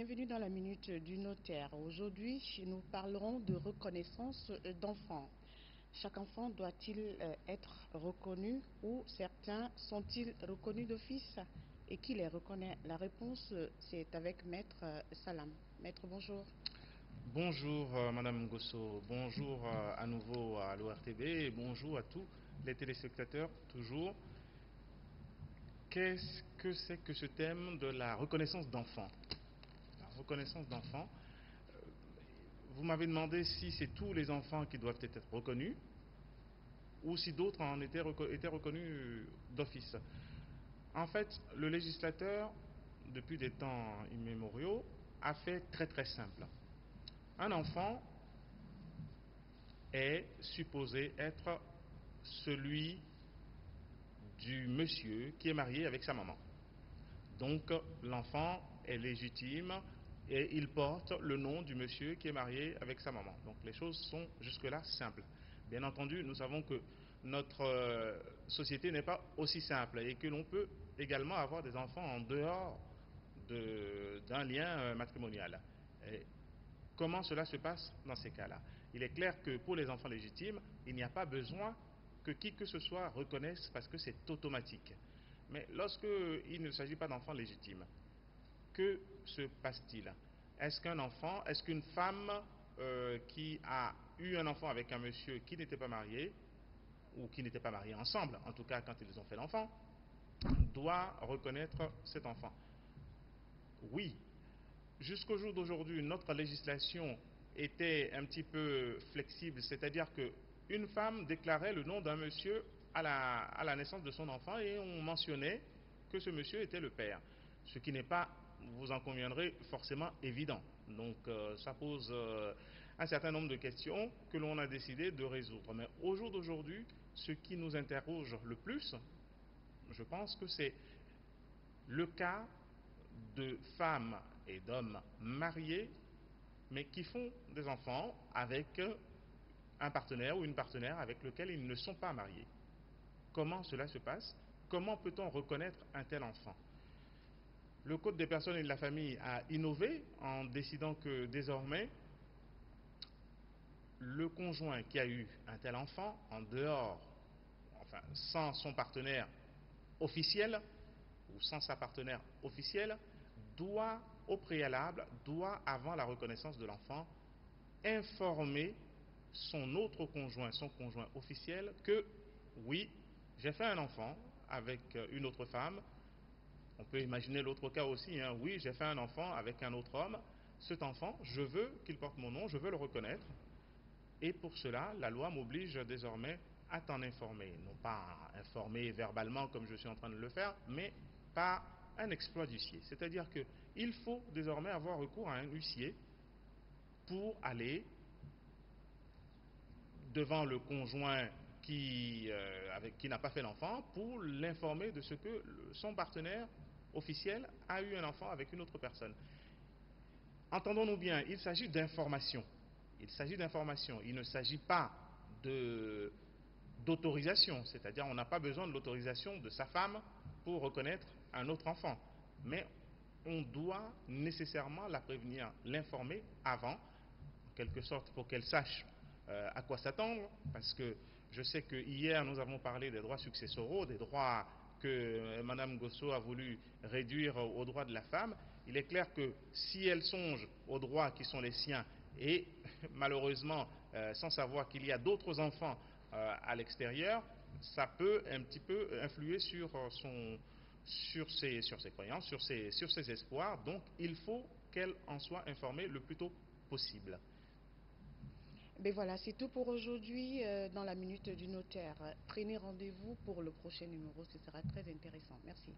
bienvenue dans la Minute du Notaire. Aujourd'hui, nous parlerons de reconnaissance d'enfants. Chaque enfant doit-il être reconnu ou certains sont-ils reconnus d'office? Et qui les reconnaît? La réponse, c'est avec Maître Salam. Maître, bonjour. Bonjour Madame Gosso, bonjour à nouveau à l'ORTB et bonjour à tous les téléspectateurs toujours. Qu'est-ce que c'est que ce thème de la reconnaissance d'enfants? La reconnaissance d'enfants, vous m'avez demandé si c'est tous les enfants qui doivent être reconnus ou si d'autres en étaient reconnus d'office. En fait, le législateur, depuis des temps immémoriaux, a fait très simple. Un enfant est supposé être celui du monsieur qui est marié avec sa maman. Donc l'enfant est légitime et il porte le nom du monsieur qui est marié avec sa maman. Donc les choses sont jusque-là simples. Bien entendu, nous savons que notre société n'est pas aussi simple et que l'on peut également avoir des enfants en dehors d'un lien matrimonial. Et comment cela se passe dans ces cas-là? Il est clair que pour les enfants légitimes, il n'y a pas besoin que qui que ce soit reconnaisse parce que c'est automatique. Mais lorsqu'il ne s'agit pas d'enfants légitimes, que se passe-t-il? Est-ce qu'une femme qui a eu un enfant avec un monsieur qui n'était pas marié, ou qui n'étaient pas mariés ensemble, en tout cas quand ils ont fait l'enfant, doit reconnaître cet enfant? Oui. Jusqu'au jour d'aujourd'hui, notre législation était un petit peu flexible, c'est-à-dire qu'une femme déclarait le nom d'un monsieur à la naissance de son enfant et on mentionnait que ce monsieur était le père, ce qui n'est pas, vous en conviendrez, forcément évident. Donc ça pose un certain nombre de questions que l'on a décidé de résoudre. Mais au jour d'aujourd'hui, ce qui nous interroge le plus, je pense que c'est le cas de femmes et d'hommes mariés, mais qui font des enfants avec un partenaire ou une partenaire avec lequel ils ne sont pas mariés. Comment cela se passe? Comment peut-on reconnaître un tel enfant? Le Code des personnes et de la famille a innové en décidant que désormais, le conjoint qui a eu un tel enfant en dehors, enfin sans son partenaire officiel ou sans sa partenaire officielle, doit au préalable, doit avant la reconnaissance de l'enfant, informer son autre conjoint, son conjoint officiel, que oui, j'ai fait un enfant avec une autre femme. On peut imaginer l'autre cas aussi, hein. Oui, j'ai fait un enfant avec un autre homme. Cet enfant, je veux qu'il porte mon nom, je veux le reconnaître. Et pour cela, la loi m'oblige désormais à t'en informer. Non pas informer verbalement comme je suis en train de le faire, mais par un exploit d'huissier. C'est-à-dire qu'il faut désormais avoir recours à un huissier pour aller devant le conjoint qui n'a pas fait l'enfant pour l'informer de ce que son partenaire officiel a eu un enfant avec une autre personne. Entendons-nous bien, il s'agit d'information. Il s'agit d'information. Il ne s'agit pas d'autorisation, c'est-à-dire on n'a pas besoin de l'autorisation de sa femme pour reconnaître un autre enfant. Mais on doit nécessairement la prévenir, l'informer avant, en quelque sorte, pour qu'elle sache à quoi s'attendre, parce que je sais que hier nous avons parlé des droits successoraux, des droits que Mme Gosso a voulu réduire aux droits de la femme. Il est clair que si elle songe aux droits qui sont les siens et malheureusement sans savoir qu'il y a d'autres enfants à l'extérieur, ça peut un petit peu influer sur ses croyances, sur ses espoirs. Donc il faut qu'elle en soit informée le plus tôt possible. Ben voilà, c'est tout pour aujourd'hui dans la Minute du Notaire. Prenez rendez-vous pour le prochain numéro, ce sera très intéressant. Merci.